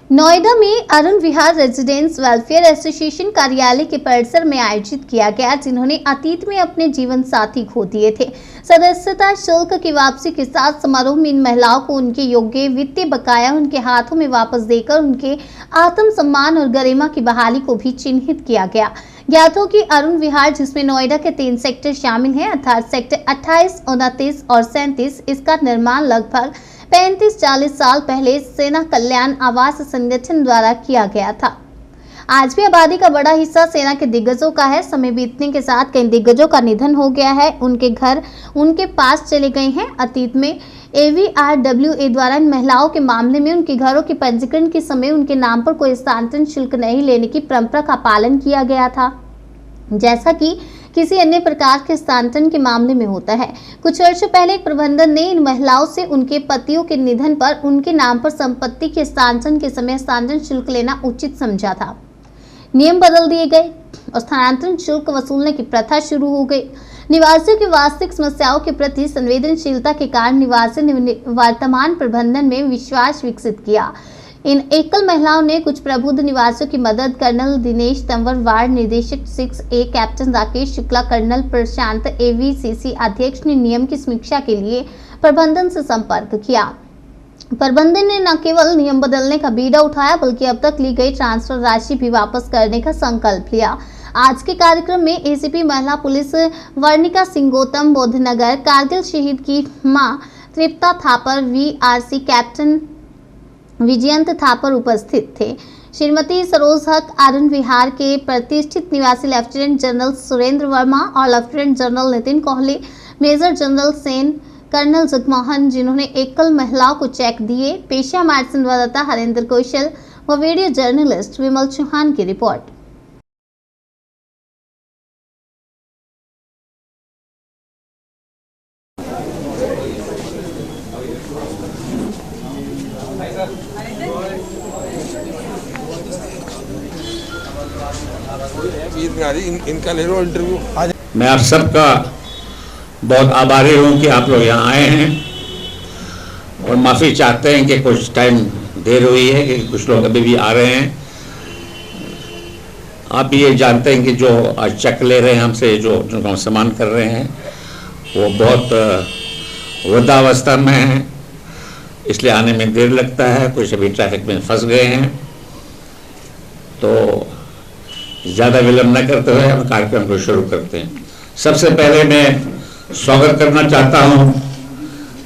नोएडा में अरुण विहार residents welfare association कार्यालय के परिसर में आयोजित किया गया, जिन्होंने अतीत में अपने जीवन साथी खो दिए थे। सदस्यता शुल्क की वापसी के साथ समारोह में इन महिलाओं को उनके योग्य वित्तीय बकाया उनके हाथों में वापस देकर उनके आत्मसम्मान और गरिमा की बहाली को भी चिन्हित किया गया। ज्ञात हो कि अरुण विहार, जिसमें नोएडा के 3 सेक्टर शामिल हैं अर्थात सेक्टर 28, 29 और 37, इसका निर्माण लगभग 35-40 साल पहले सेना कल्याण आवास संगठन द्वारा किया गया था। आज भी आबादी का बड़ा हिस्सा सेना के दिग्गजों का है। समय बीतने के साथ कई दिग्गजों का निधन हो गया है, उनके घर उनके पास चले गए हैं। अतीत में AVRWA द्वारा इन महिलाओं के मामले में उनके घरों के पंजीकरण के समय उनके नाम पर कोई स्थानांतरण शुल्क नहीं लेने की परंपरा का पालन किया गया था, जैसा कि किसी अन्य प्रकार के स्थानांतरण के मामले में होता है। कुछ वर्षों पहले एक प्रबंधन ने इन महिलाओं से उनके पतियों के निधन पर उनके नाम पर संपत्ति के स्थानांतरण के समय स्थानांतरण शुल्क लेना उचित समझा था। नियम बदल दिए गए और स्थानांतरण शुल्क वसूलने की प्रथा शुरू हो गई। निवासियों की वास्तविक समस्याओं के प्रति संवेदनशीलता के कारण निवासियों ने वर्तमान प्रबंधन में विश्वास विकसित किया। इन एकल महिलाओं ने कुछ प्रबुद्ध निवासियों की मदद कर्नल दिनेश तंवर, वार्ड निर्देशक 6A captain Rakesh Shukla, colonel Prashant AVCC अध्यक्ष ने नियम की समीक्षा के लिए प्रबंधन से संपर्क किया। प्रबंधन ने न केवल नियम बदलने का बीड़ा उठाया, बल्कि अब तक ली गई ट्रांसफर राशि भी वापस करने का संकल्प लिया। आज के कार्यक्रम में ACP महिला पुलिस वर्णिका सिंह गौतम, बोधनगर कारगिल शहीद की मां तृप्ता थापर, VRC कैप्टन विजयंत थापर उपस्थित थे। श्रीमती सरोज हक, अरुण विहार के प्रतिष्ठित निवासी लेफ्टिनेंट जनरल सुरेंद्र वर्मा और lieutenant general Nitin Kohli, major general Sen, colonel Jagmohan, जिन्होंने एकल महिलाओं को चेक दिए। पेशा हमारे संवाददाता हरेंद्र कौशल व वीडियो जर्नलिस्ट विमल चौहान की रिपोर्ट। इनका ले लो इंटरव्यू। मैं आप सबका बहुत आभारी हूँ कि आप लोग यहाँ आए हैं और माफ़ी चाहते हैं कि कुछ टाइम देर हुई है, कि कुछ लोग अभी भी आ रहे हैं। आप भी ये जानते हैं कि जो आज चेक ले रहे हैं हमसे, जो जिनको हम सम्मान कर रहे हैं, वो बहुत वृद्धावस्था में हैं, इसलिए आने में देर लगता है। कुछ अभी ट्रैफिक में फंस गए हैं, तो ज़्यादा विलंब न करते हुए हम कार्यक्रम को शुरू करते हैं। सबसे पहले मैं स्वागत करना चाहता हूँ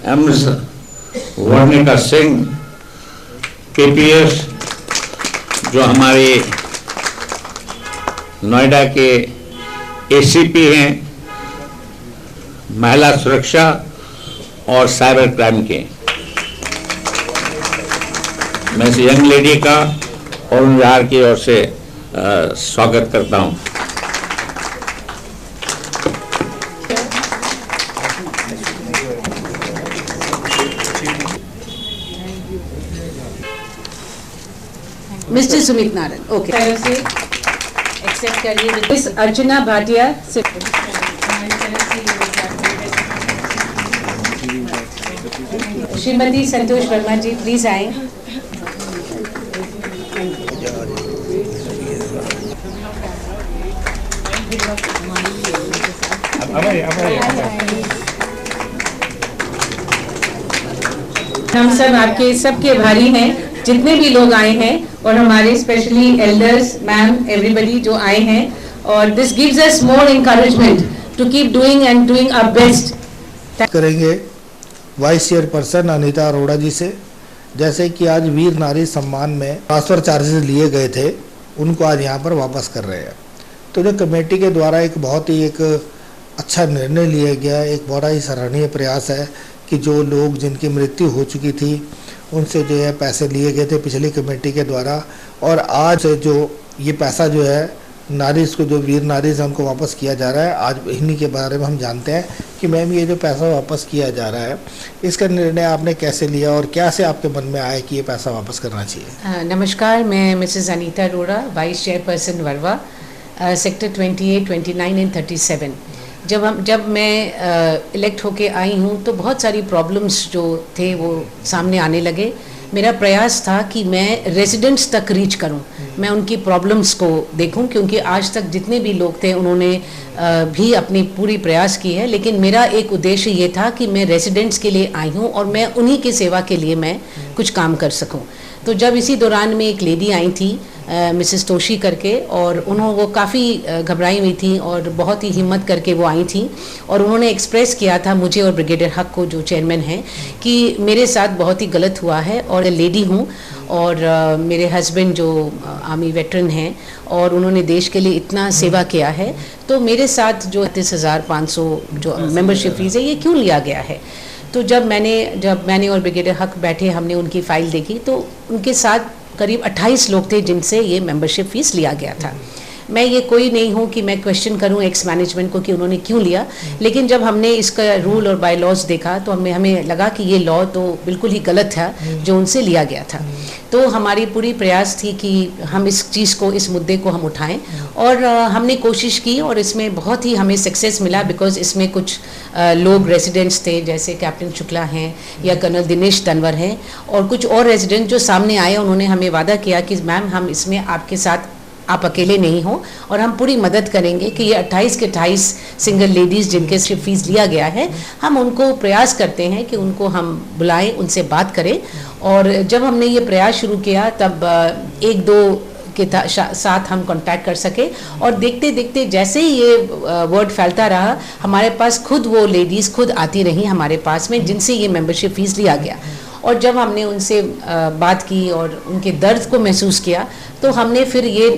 MS वर्णिका सिंह PPS, जो हमारी नोएडा के ACP हैं, महिला सुरक्षा और साइबर क्राइम के। मैं इस यंग लेडी का और बिहार की ओर से स्वागत करता हूं। मिस्टर सुमित नारायण, ओके, से एक्सेप्ट करिए। मिस अर्चना भाटिया, श्रीमती संतोष वर्मा जी प्लीज आए। हम सब आपके सबके आभारी हैं, जितने भी लोग आए हैं, और हमारे स्पेशली एल्डर्स, मैम, एवरीबडी जो आए हैं, और this gives us more encouragement to keep doing and doing our best. करेंगे वाइस चेयरपर्सन अनीता अरोड़ा जी से। जैसे कि आज वीर नारी सम्मान में ट्रांसफर चार्जेस लिए गए थे, उनको आज यहाँ पर वापस कर रहे हैं। तो जो कमेटी के द्वारा एक बहुत ही एक अच्छा निर्णय लिया गया, एक बड़ा ही सराहनीय प्रयास है कि जो लोग जिनकी मृत्यु हो चुकी थी उनसे जो है पैसे लिए गए थे पिछली कमेटी के द्वारा, और आज जो ये पैसा जो है नारीज़ को, जो वीर नारीज़ हैं, उनको वापस किया जा रहा है। आज इन्हीं के बारे में हम जानते हैं कि मैम ये जो पैसा वापस किया जा रहा है, इसका निर्णय आपने कैसे लिया और क्या से आपके मन में आया कि ये पैसा वापस करना चाहिए? नमस्कार, मैं Mrs Anita Arora, vice chairperson वर्वा, सेक्टर 28, 29 एंड 37। जब मैं इलेक्ट होके आई हूँ तो बहुत सारी प्रॉब्लम्स जो थे वो सामने आने लगे। मेरा प्रयास था कि मैं रेजिडेंट्स तक रीच करूं, मैं उनकी प्रॉब्लम्स को देखूं, क्योंकि आज तक जितने भी लोग थे उन्होंने भी अपनी पूरी प्रयास की है, लेकिन मेरा एक उद्देश्य ये था कि मैं रेजिडेंट्स के लिए आई हूं और मैं उन्हीं की सेवा के लिए मैं कुछ काम कर सकूं। तो जब इसी दौरान में एक लेडी आई थी मिसेस तोशी करके, और वो काफ़ी घबराई हुई थी और बहुत ही हिम्मत करके वो आई थी, और उन्होंने एक्सप्रेस किया था मुझे और ब्रिगेडियर हक को, जो चेयरमैन हैं, कि मेरे साथ बहुत ही गलत हुआ है और लेडी हूँ, और मेरे हस्बैंड जो आर्मी वेटरन हैं और उन्होंने देश के लिए इतना सेवा किया है, तो मेरे साथ जो 30,500 जो मेंबरशिप फीस है ये क्यों लिया गया है। तो जब मैंने और ब्रिगेडियर हक बैठे, हमने उनकी फ़ाइल देखी, तो उनके साथ करीब 28 लोग थे जिनसे ये मेंबरशिप फ़ीस लिया गया था। मैं ये कोई नहीं हूँ कि मैं क्वेश्चन करूँ एक्स मैनेजमेंट को कि उन्होंने क्यों लिया, लेकिन जब हमने इसका रूल और बाय लॉज देखा तो हमें लगा कि ये लॉ तो बिल्कुल ही गलत था जो उनसे लिया गया था। तो हमारी पूरी प्रयास थी कि हम इस चीज़ को, इस मुद्दे को हम उठाएं, और हमने कोशिश की और इसमें बहुत ही हमें सक्सेस मिला, बिकॉज इसमें कुछ लोग रेजिडेंट्स थे, जैसे कैप्टन शुक्ला हैं या कर्नल दिनेश तनवर हैं, और कुछ और रेजिडेंट जो सामने आए, उन्होंने हमें वादा किया कि मैम हम इसमें आपके साथ, आप अकेले नहीं हो और हम पूरी मदद करेंगे कि ये 28 के 28 सिंगल लेडीज़ जिनके सिर्फ फीस लिया गया है, हम उनको प्रयास करते हैं कि उनको हम बुलाएं, उनसे बात करें। और जब हमने ये प्रयास शुरू किया तब 1-2 के साथ हम कांटेक्ट कर सके, और देखते देखते जैसे ही ये वर्ड फैलता रहा, हमारे पास खुद वो लेडीज़ खुद आती रहीं हमारे पास में, जिनसे ये मेंबरशिप फ़ीस लिया गया। और जब हमने उनसे बात की और उनके दर्द को महसूस किया, तो हमने फिर ये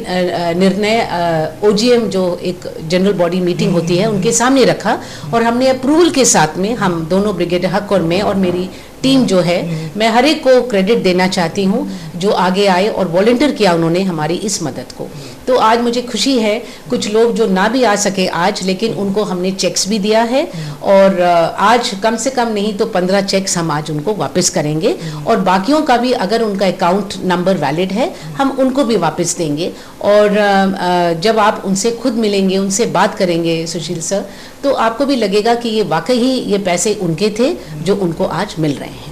निर्णय OGM जो एक जनरल बॉडी मीटिंग होती है उनके सामने रखा, और हमने अप्रूवल के साथ में, हम दोनों ब्रिगेडियर हक और मैं और मेरी टीम जो है, मैं हर एक को क्रेडिट देना चाहती हूँ जो आगे आए और वॉलंटियर किया उन्होंने हमारी इस मदद को। तो आज मुझे खुशी है, कुछ लोग जो ना भी आ सके आज, लेकिन उनको हमने चेक्स भी दिया है, और आज कम से कम नहीं तो 15 चेक्स हम आज उनको वापस करेंगे, और बाकियों का भी अगर उनका अकाउंट नंबर वैलिड है हम उनको भी वापस देंगे। और जब आप उनसे खुद मिलेंगे, उनसे बात करेंगे सुशील सर, तो आपको भी लगेगा कि ये वाकई ही ये पैसे उनके थे जो उनको आज मिल रहे हैं।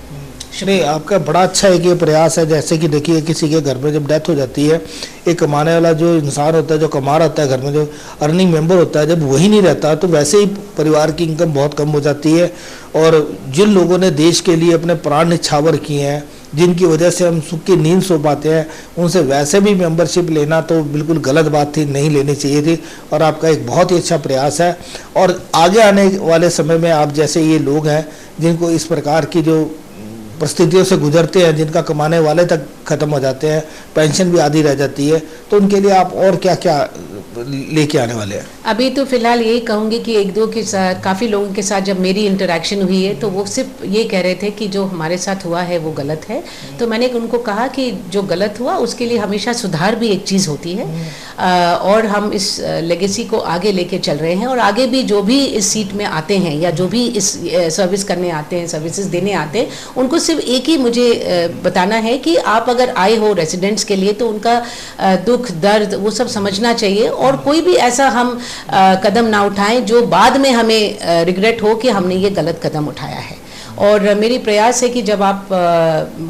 नहीं, आपका बड़ा अच्छा एक ये प्रयास है। जैसे कि देखिए, किसी के घर में जब डेथ हो जाती है, एक कमाने वाला जो इंसान होता है, जो कमा रहा होता है घर में, जो अर्निंग मेंबर होता है, जब वही नहीं रहता तो वैसे ही परिवार की इनकम बहुत कम हो जाती है। और जिन लोगों ने देश के लिए अपने प्राण निछावर किए हैं, जिनकी वजह से हम सुख की नींद सो पाते हैं, उनसे वैसे भी मेंबरशिप लेना तो बिल्कुल गलत बात थी, नहीं लेनी चाहिए थी। और आपका एक बहुत ही अच्छा प्रयास है, और आगे आने वाले समय में आप जैसे ये लोग हैं जिनको इस प्रकार की जो परिस्थितियों से गुजरते हैं, जिनका कमाने वाले तक ख़त्म हो जाते हैं, पेंशन भी आधी रह जाती है, तो उनके लिए आप और क्या क्या लेके आने वाले हैं? अभी तो फिलहाल यही कहूँगी कि 1-2 के साथ, काफ़ी लोगों के साथ जब मेरी इंटरेक्शन हुई है तो वो सिर्फ ये कह रहे थे कि जो हमारे साथ हुआ है वो गलत है। तो मैंने उनको कहा कि जो गलत हुआ उसके लिए हमेशा सुधार भी एक चीज़ होती है, और हम इस लेगेसी को आगे लेके चल रहे हैं, और आगे भी जो भी इस सीट में आते हैं या जो भी इस सर्विस करने आते हैं, सर्विसेज देने आते हैं, उनको सिर्फ एक ही मुझे बताना है कि आप अगर आए हो रेजिडेंट्स के लिए तो उनका दुख दर्द वो सब समझना चाहिए, और कोई भी ऐसा हम कदम ना उठाएं जो बाद में हमें रिग्रेट हो कि हमने ये गलत कदम उठाया है। और मेरी प्रयास है कि जब आप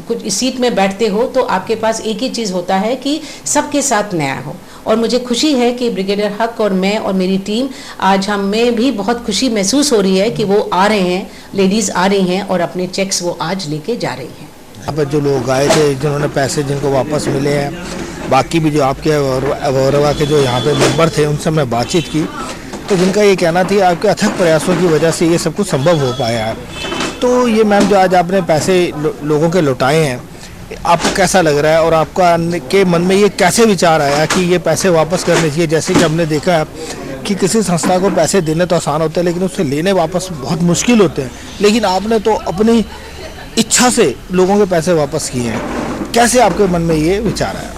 कुछ इस सीट में बैठते हो तो आपके पास एक ही चीज़ होता है कि सबके साथ न्याय हो, और मुझे खुशी है कि ब्रिगेडियर हक और मैं और मेरी टीम, आज हमें भी बहुत खुशी महसूस हो रही है कि वो आ रहे हैं, लेडीज़ आ रही हैं और अपने चेक्स वो आज लेके जा रही हैं। यहाँ पर जो लोग आए थे, जिन्होंने पैसे जिनको वापस मिले हैं, बाकी भी जो आपके अवरवा के जो यहाँ पे मेंबर थे, उनसे मैं बातचीत की, तो जिनका ये कहना था आपके अथक प्रयासों की वजह से ये सब कुछ संभव हो पाया है। तो ये मैम, जो आज आपने पैसे लोगों के लौटाए हैं, आपको कैसा लग रहा है, और आपका के मन में ये कैसे विचार आया कि ये पैसे वापस करने चाहिए? जैसे कि हमने देखा कि किसी संस्था को पैसे देने तो आसान होते हैं, लेकिन उससे लेने वापस बहुत मुश्किल होते हैं, लेकिन आपने तो अपनी इच्छा से लोगों के पैसे वापस किए हैं। कैसे आपके मन में ये विचार आया?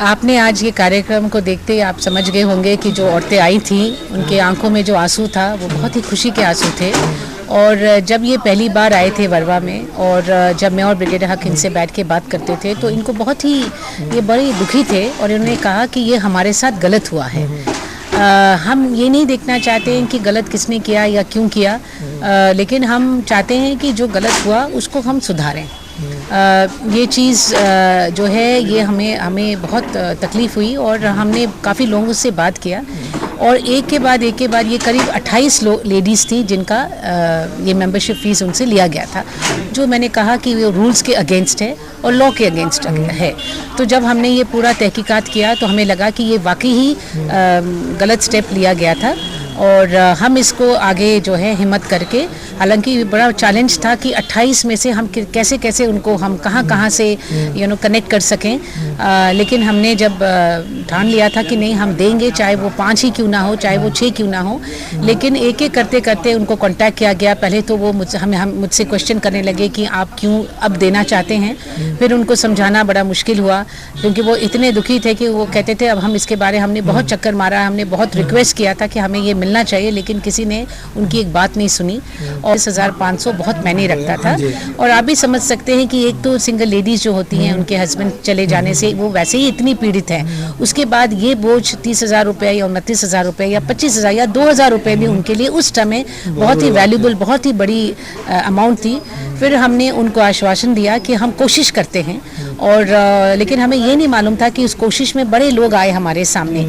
आपने आज ये कार्यक्रम को देखते ही आप समझ गए होंगे कि जो औरतें आई थीं उनके आंखों में जो आंसू था वो बहुत ही खुशी के आंसू थे। और जब ये पहली बार आए थे वर्वा में, और जब मैं और ब्रिगेडियर हक इनसे बैठ के बात करते थे तो इनको बहुत ही, ये बड़े दुखी थे, और इन्होंने कहा कि ये हमारे साथ गलत हुआ है। हम ये नहीं देखना चाहते हैं कि गलत किसने किया या क्यों किया, लेकिन हम चाहते हैं कि जो गलत हुआ उसको हम सुधारें। ये चीज़ जो है ये हमें बहुत तकलीफ़ हुई और हमने काफ़ी लोगों से बात किया और एक के बाद ये करीब 28 लेडीज़ थी जिनका ये मेंबरशिप फ़ीस उनसे लिया गया था, जो मैंने कहा कि वो रूल्स के अगेंस्ट है और लॉ के अगेंस्ट है। तो जब हमने ये पूरा तहकीकात किया तो हमें लगा कि ये वाकई ही गलत स्टेप लिया गया था और हम इसको आगे जो है हिम्मत करके, हालांकि बड़ा चैलेंज था कि 28 में से हम कैसे उनको हम कहाँ से कनेक्ट कर सकें, लेकिन हमने जब ठान लिया था कि नहीं हम देंगे, चाहे वो 5 ही क्यों ना हो, चाहे वो 6 क्यों ना हो, लेकिन एक करते करते उनको कांटेक्ट किया गया। पहले तो वो मुझसे क्वेश्चन करने लगे कि आप क्यों अब देना चाहते हैं, फिर उनको समझाना बड़ा मुश्किल हुआ क्योंकि वो इतने दुखी थे कि वो कहते थे अब हम इसके बारे हमने बहुत चक्कर मारा, हमने बहुत रिक्वेस्ट किया था कि हमें ये मिलना चाहिए, लेकिन किसी ने उनकी एक बात नहीं सुनी और 10,500 बहुत मायने रखता था। और आप भी समझ सकते हैं कि एक तो सिंगल लेडीज जो होती हैं उनके हस्बैंड चले जाने से वो वैसे ही इतनी पीड़ित हैं, उसके बाद ये बोझ 30,000 रुपये या 29,000 रुपये या 25,000 या 2,000 रुपये भी उनके लिए उस समय बहुत ही वैल्यूबल, बहुत ही बड़ी अमाउंट थी। फिर हमने उनको आश्वासन दिया कि हम कोशिश करते हैं और लेकिन हमें ये नहीं मालूम था कि उस कोशिश में बड़े लोग आए हमारे सामने।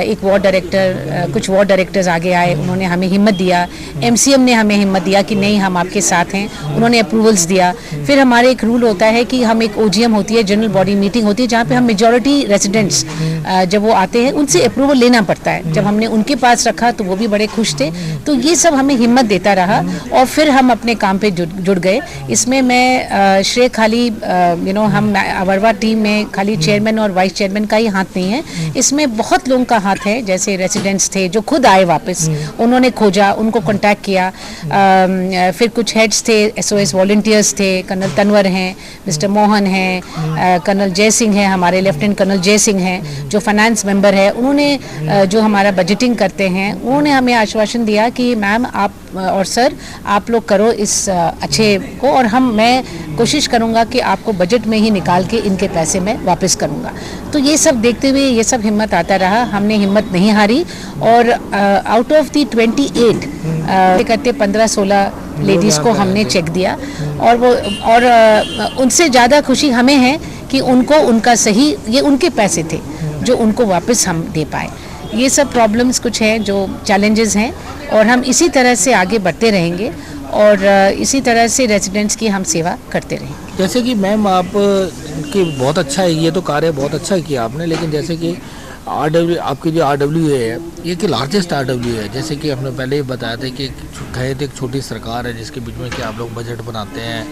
एक वार्ड डायरेक्टर, कुछ वार्ड डायरेक्टर्स आगे आए, उन्होंने हमें हिम्मत दिया, एमसीएम ने हमें हिम्मत दिया कि नहीं हम आपके साथ हैं, उन्होंने अप्रूवल्स दिया। फिर हमारे एक रूल होता है कि हम एक ओजीएम होती है, जनरल बॉडी मीटिंग होती है, जहाँ पे हम मेजॉरिटी रेजिडेंट्स जब वो आते हैं उनसे अप्रूवल लेना पड़ता है। जब हमने उनके पास रखा तो वो भी बड़े खुश थे, तो ये सब हमें हिम्मत देता रहा और फिर हम अपने काम पे जुड़ गए। इसमें मैं श्रेय खाली हम अवरवा टीम में खाली चेयरमैन और वाइस चेयरमैन का ही हाथ नहीं है, इसमें बहुत लोगों का हाथ है। जैसे रेसिडेंट्स थे जो खुद आए वापस, उन्होंने खोजा, उनको कांटेक्ट किया, फिर कुछ हेड्स थे, एसओएस वॉलंटियर्स थे, कर्नल तनवर हैं, मिस्टर मोहन हैं, कर्नल जय सिंह हैं, हमारे लेफ्टिनेंट कर्नल जय सिंह हैं जो फाइनेंस मेंबर है, उन्होंने जो हमारा बजटिंग करते हैं, उन्होंने हमें आश्वासन दिया कि मैम आप और सर आप लोग करो इस अच्छे को और मैं कोशिश करूंगा कि आपको बजट में ही निकाल के इनके पैसे मैं वापस करूंगा। तो ये सब देखते हुए ये सब हिम्मत आता रहा, हमने हिम्मत नहीं हारी और आउट ऑफ दी 28 करते 15-16 लेडीज़ को हमने चेक दिया और उनसे ज़्यादा खुशी हमें है कि उनको उनका सही, ये उनके पैसे थे जो उनको वापस हम दे पाए। ये सब प्रॉब्लम्स कुछ हैं जो चैलेंजेस हैं और हम इसी तरह से आगे बढ़ते रहेंगे और इसी तरह से रेजिडेंट्स की हम सेवा करते रहेंगे। जैसे कि मैम आप की बहुत अच्छा है, ये तो कार्य बहुत अच्छा किया आपने, लेकिन जैसे कि RW आपकी जो RWA है ये कि लार्जेस्ट RWA है, जैसे कि हमने पहले ही बताया था कि खैर एक छोटी सरकार है जिसके बीच में कि आप लोग बजट बनाते हैं,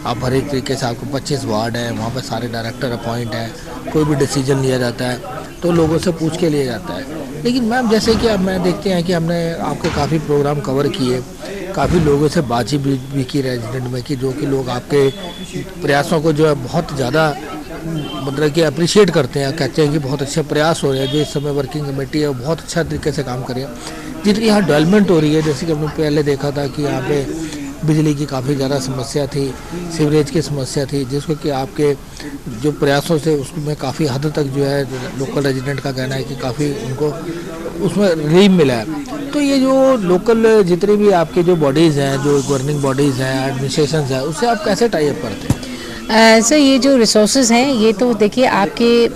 आप हर एक तरीके से आपको 25 वार्ड है, वहाँ पर सारे डायरेक्टर अपॉइंट हैं, कोई भी डिसीजन लिया जाता है तो लोगों से पूछ के लिया जाता है। लेकिन मैम जैसे कि अब मैं देखते हैं कि हमने आपके काफ़ी प्रोग्राम कवर किए, काफ़ी लोगों से बातचीत भी की रेजिडेंट में कि जो कि लोग आपके प्रयासों को जो है बहुत ज़्यादा मतलब कि अप्रिशिएट करते हैं, कहते हैं कि बहुत अच्छे प्रयास हो रहे हैं, जो इस समय वर्किंग कमेटी है वो बहुत अच्छा तरीके से काम कर रही है। जितनी यहाँ डेवलपमेंट हो रही है, जैसे कि हमने पहले देखा था कि यहाँ पे बिजली की काफ़ी ज़्यादा समस्या थी, सीवरेज की समस्या थी, जिसको कि आपके जो प्रयासों से उसमें काफ़ी हद तक जो है लोकल रेजिडेंट का कहना है कि काफ़ी उनको उसमें रिलीफ मिला है। तो ये जो लोकल जितने भी आपके जो बॉडीज़ हैं, जो गवर्निंग बॉडीज़ हैं, एडमिनिस्ट्रेशन है, उससे आप कैसे टाई अप करते हैं? सर ये जो रिसोर्सेज हैं ये तो देखिए आपके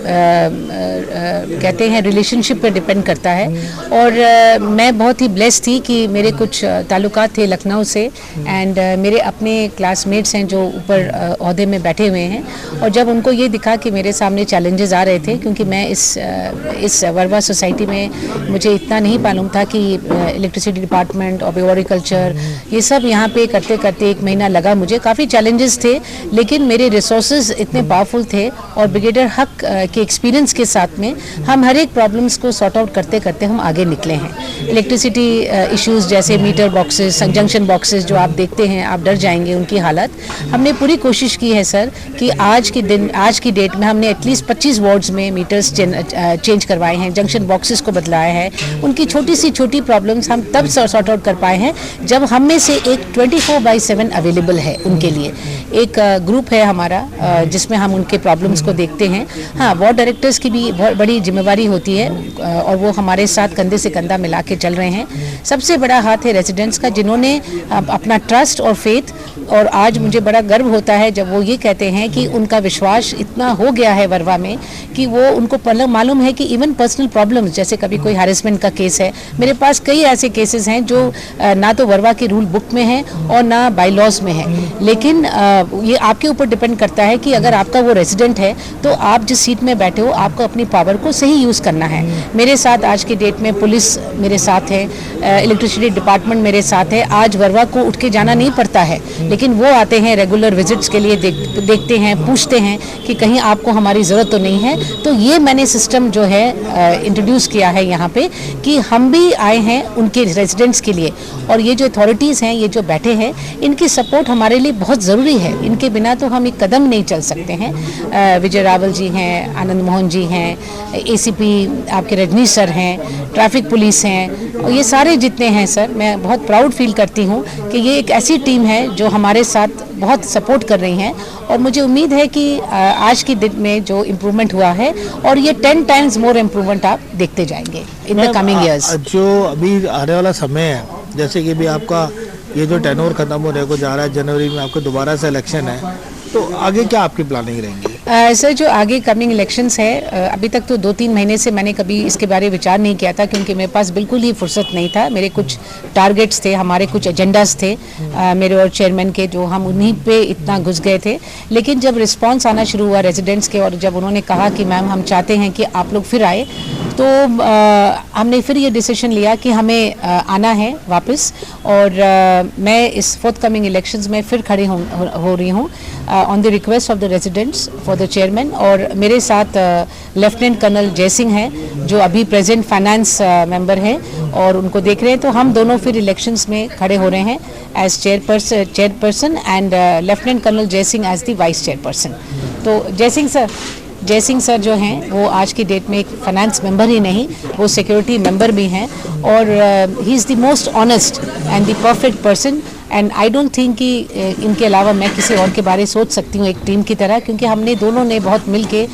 कहते हैं रिलेशनशिप पर डिपेंड करता है और मैं बहुत ही ब्लेस्ड थी कि मेरे कुछ ताल्लुकात थे लखनऊ से एंड मेरे अपने क्लासमेट्स हैं जो ऊपर ओहदे में बैठे हुए हैं और जब उनको ये दिखा कि मेरे सामने चैलेंजेस आ रहे थे, क्योंकि मैं इस वर्वा सोसाइटी में मुझे इतना नहीं मालूम था कि इलेक्ट्रिसिटी डिपार्टमेंट और एग्रीकल्चर ये सब यहाँ पे करते करते 1 महीना लगा, मुझे काफ़ी चैलेंजेस थे, लेकिन मेरे रिसोर्सेज इतने पावरफुल थे और ब्रिगेडियर हक के एक्सपीरियंस के साथ में हम हर एक प्रॉब्लम्स को सॉर्ट आउट करते करते हम आगे निकले हैं। इलेक्ट्रिसिटी इश्यूज जैसे मीटर बॉक्सेस, जंक्शन बॉक्सेस जो आप देखते हैं आप डर जाएंगे उनकी हालत, हमने पूरी कोशिश की है सर कि आज की डेट में हमने एटलीस्ट 25 वार्ड्स में मीटर्स चेंज करवाए हैं, जंक्शन बॉक्सेस को बदलाया है। उनकी छोटी सी छोटी प्रॉब्लम्स हम तब सॉर्ट आउट कर पाए हैं जब हम में से एक 24/7 अवेलेबल है उनके लिए। एक ग्रुप है हमारा, जिसमें हम उनके प्रॉब्लम्स को देखते हैं। हाँ, वार्ड डायरेक्टर्स की भी बहुत बड़ी जिम्मेवारी होती है और वो हमारे साथ कंधे से कंधा मिला के चल रहे हैं। सबसे बड़ा हाथ है रेजिडेंट्स का, जिन्होंने अपना ट्रस्ट और फेथ, और आज मुझे बड़ा गर्व होता है जब वो ये कहते हैं कि उनका विश्वास इतना हो गया है वर्वा में कि वो उनको मालूम है कि इवन पर्सनल प्रॉब्लम्स, जैसे कभी कोई हैरेसमेंट का केस है, मेरे पास कई ऐसे केसेस हैं जो ना तो वर्वा की रूल बुक में है और ना बाई लॉज में है, लेकिन ये आपके ऊपर डिपेंड करता है कि अगर आपका वो रेजिडेंट है तो आप जिस सीट में बैठे हो आपको अपनी पावर को सही यूज़ करना है। मेरे साथ आज की डेट में पुलिस मेरे साथ है, इलेक्ट्रिसिटी डिपार्टमेंट मेरे साथ है। आज वर्वा को उठ के जाना नहीं पड़ता है, लेकिन वो आते हैं रेगुलर विजिट्स के लिए, देखते हैं, पूछते हैं कि कहीं आपको हमारी ज़रूरत तो नहीं है। तो ये मैंने सिस्टम जो है इंट्रोड्यूस किया है यहाँ पे कि हम भी आए हैं उनके रेजिडेंट्स के लिए, और ये जो अथॉरिटीज़ हैं, ये जो बैठे हैं, इनकी सपोर्ट हमारे लिए बहुत ज़रूरी है। इनके बिना तो हम एक कदम नहीं चल सकते हैं। विजय रावल जी हैं, आनंद मोहन जी हैं, ACP आपके रजनीश सर हैं, ट्रैफिक पुलिस हैं, और ये सारे जितने हैं सर, मैं बहुत प्राउड फील करती हूँ कि ये एक ऐसी टीम है जो हमारे साथ बहुत सपोर्ट कर रही हैं, और मुझे उम्मीद है कि आज की दिन में जो इम्प्रूवमेंट हुआ है और ये 10 टाइम्स मोर इम्प्रूवमेंट आप देखते जाएंगे इन द कमिंग ईयर्स। जो अभी आने वाला समय है, जैसे कि भी आपका ये जो टेनोर खत्म होने को जा रहा है, जनवरी में आपको दोबारा से इलेक्शन है, तो आगे क्या आपकी प्लानिंग रहेंगी? सर, जो आगे कमिंग इलेक्शंस है, अभी तक तो 2-3 महीने से मैंने कभी इसके बारे में विचार नहीं किया था, क्योंकि मेरे पास बिल्कुल ही फुर्सत नहीं था। मेरे कुछ टारगेट्स थे, हमारे कुछ एजेंडास थे मेरे और चेयरमैन के, जो हम उन्हीं पे इतना घुस गए थे। लेकिन जब रिस्पांस आना शुरू हुआ रेजिडेंट्स के, और जब उन्होंने कहा कि मैम हम चाहते हैं कि आप लोग फिर आए, तो हमने फिर ये डिसीजन लिया कि हमें आना है वापस, और मैं इस फोर्थ कमिंग इलेक्शंस में फिर खड़ी हो रही हूँ on the request of the residents for the chairman. और मेरे साथ लेफ्टिनेंट कर्नल जय सिंह हैं, जो अभी प्रेजेंट फाइनेंस मेंबर हैं, और उनको देख रहे हैं। तो हम दोनों फिर इलेक्शंस में खड़े हो रहे हैं as chairperson and lieutenant colonel Jai Singh as the vice chairperson. तो जय सिंह सर जो हैं, वो आज की डेट में एक फाइनेंस मेंबर ही नहीं, वो सिक्योरिटी मेंबर भी हैं, और he is the most honest and the perfect person. And I don't think कि इनके अलावा मैं किसी और के बारे सोच सकती हूँ एक टीम की तरह, क्योंकि हमने दोनों ने बहुत मिल के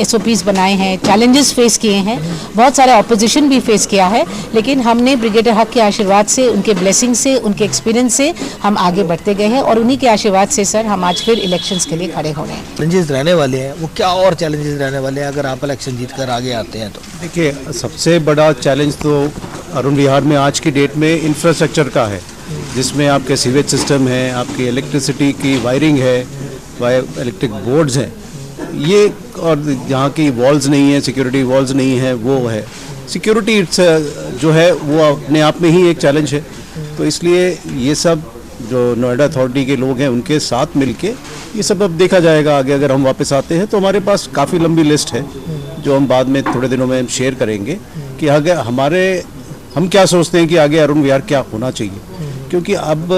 SOPs बनाए हैं, चैलेंजेस फेस किए हैं, बहुत सारे ऑपोजिशन भी फेस किया है, लेकिन हमने ब्रिगेडियर हक के आशीर्वाद से, उनके ब्लेसिंग से, उनके एक्सपीरियंस से हम आगे बढ़ते गए हैं, और उन्हीं के आशीर्वाद से सर हम आज फिर इलेक्शंस के लिए खड़े हो रहे हैं। चैलेंजेस रहने वाले हैं, वो क्या और चैलेंजेस रहने वाले हैं अगर आप इलेक्शन जीत कर आगे आते हैं तो? देखिए, सबसे बड़ा चैलेंज तो अरुण विहार में आज की डेट में इंफ्रास्ट्रक्चर का है, जिसमें आपके सीवेज सिस्टम है, आपकी इलेक्ट्रिसिटी की वायरिंग है, इलेक्ट्रिक बोर्ड्स हैं, ये, और जहाँ की वॉल्स नहीं है, सिक्योरिटी वॉल्स नहीं है, वो है। सिक्योरिटी जो है वो अपने आप में ही एक चैलेंज है। तो इसलिए ये सब जो नोएडा अथॉरिटी के लोग हैं, उनके साथ मिलके ये सब अब देखा जाएगा आगे। अगर हम वापस आते हैं तो हमारे पास काफ़ी लंबी लिस्ट है, जो हम बाद में थोड़े दिनों में शेयर करेंगे कि आगे हम क्या सोचते हैं कि आगे अरुण विहार क्या होना चाहिए। क्योंकि अब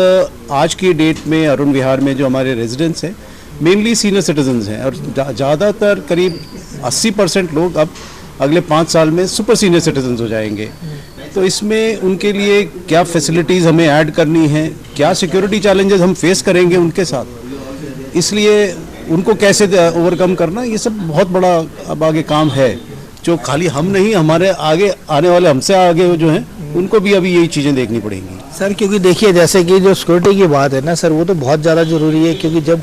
आज की डेट में अरुण विहार में जो हमारे रेजिडेंट्स हैं, मेनली सीनियर सिटीजन्स हैं, और ज़्यादातर करीब 80% लोग अब अगले 5 साल में सुपर सीनियर सिटीजन्स हो जाएंगे। तो इसमें उनके लिए क्या फैसिलिटीज़ हमें ऐड करनी है, क्या सिक्योरिटी चैलेंजेस हम फेस करेंगे उनके साथ, इसलिए उनको कैसे ओवरकम करना, ये सब बहुत बड़ा अब आगे काम है, जो खाली हम नहीं, हमारे आगे आने वाले हमसे आगे जो हैं, उनको भी अभी यही चीज़ें देखनी पड़ेंगी सर। क्योंकि देखिए, जैसे कि जो सिक्योरिटी की बात है ना सर, वो तो बहुत ज़्यादा ज़रूरी है, क्योंकि जब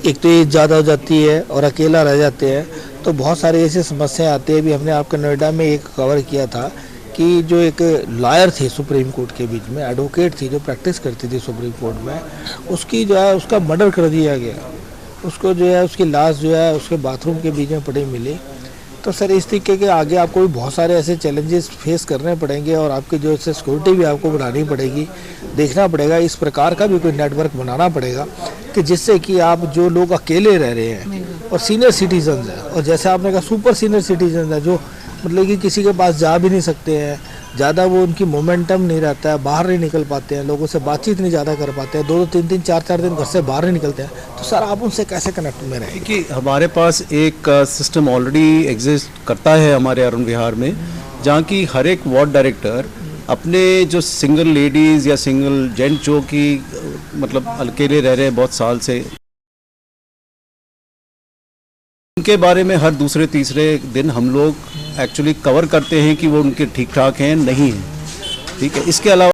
एक तो एज ज़्यादा हो जाती है और अकेला रह जाते हैं, तो बहुत सारी ऐसी समस्याएं आती है। अभी हमने आपके नोएडा में एक कवर किया था कि जो एक लॉयर थी सुप्रीम कोर्ट के बीच में, एडवोकेट थी जो प्रैक्टिस करती थी सुप्रीम कोर्ट में, उसकी जो है उसका मर्डर कर दिया गया। उसको जो है उसकी लाश जो है उसके बाथरूम के बीच में पड़ी मिली। तो सर, इस तरीके के आगे आपको भी बहुत सारे ऐसे चैलेंजेस फेस करने पड़ेंगे, और आपकी जो है सिक्योरिटी भी आपको बनानी पड़ेगी, देखना पड़ेगा, इस प्रकार का भी कोई नेटवर्क बनाना पड़ेगा कि जिससे कि आप जो लोग अकेले रह रहे हैं और सीनियर सिटीजन्स हैं, और जैसे आपने कहा सुपर सीनियर सिटीजन्स हैं, जो मतलब कि किसी के पास जा भी नहीं सकते हैं, ज़्यादा वो उनकी मोमेंटम नहीं रहता है, बाहर नहीं निकल पाते हैं, लोगों से बातचीत नहीं ज़्यादा कर पाते हैं, 2-2, 3-3, 4-4 दिन घर से बाहर नहीं निकलते हैं। तो सर, आप उनसे कैसे कनेक्ट में रहें? कि हमारे पास एक सिस्टम ऑलरेडी एग्जिस्ट करता है हमारे अरुण विहार में, जहाँ की हर एक वार्ड डायरेक्टर अपने जो सिंगल लेडीज़ या सिंगल जेंट जो कि मतलब अकेले रह रहे हैं बहुत साल से, उनके बारे में हर दूसरे तीसरे दिन हम लोग एक्चुअली कवर करते हैं कि वो उनके ठीक ठाक हैं नहीं हैं, ठीक है। इसके अलावा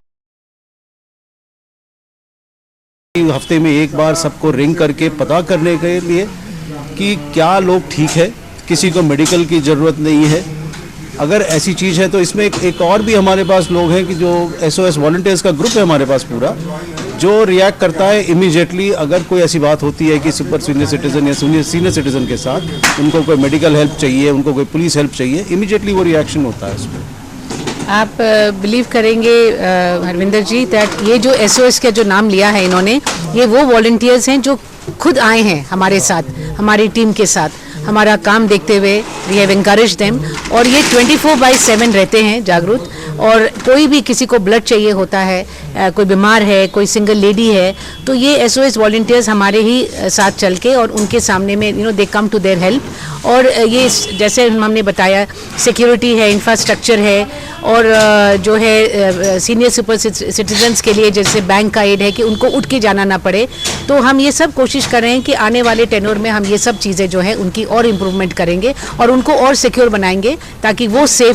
हफ्ते में एक बार सबको रिंग करके पता करने के लिए कि क्या लोग ठीक है, किसी को मेडिकल की ज़रूरत नहीं है। अगर ऐसी चीज़ है तो इसमें एक और भी हमारे पास लोग हैं कि जो SOS वॉलंटियर्स का ग्रुप है हमारे पास पूरा, जो रिएक्ट करता है इमीडिएटली। अगर कोई ऐसी बात होती है कि सुपर सीनियर सिटीजन या सीनियर सिटीजन के साथ उनको कोई मेडिकल हेल्प चाहिए, उनको कोई पुलिस हेल्प चाहिए, इमीडिएटली वो रिएक्शन होता है उस पर। आप बिलीव करेंगे हरविंदर जी दैट ये जो SOS का जो नाम लिया है इन्होंने, ये वो वॉलंटियर्स हैं जो खुद आए हैं हमारे साथ, हमारी टीम के साथ, हमारा काम देखते हुए वी हैव एनकरेज देम, और ये 24/7 रहते हैं जागरूक। और कोई भी किसी को ब्लड चाहिए होता है, कोई बीमार है, कोई सिंगल लेडी है, तो ये SOS वॉलंटियर्स हमारे ही साथ चल के और उनके सामने में दे कम टू देयर हेल्प। और ये जैसे हमने बताया सिक्योरिटी है, इंफ्रास्ट्रक्चर है, और जो है सीनियर सुपर सिटीजन्स के लिए जैसे बैंक का एड है कि उनको उठ के जाना ना पड़े। तो हम ये सब कोशिश कर रहे हैं कि आने वाले टेन्योर में हम ये सब चीज़ें जो है उनकी और इम्प्रूवमेंट करेंगे और उनको और सिक्योर बनाएंगे ताकि वो सेफ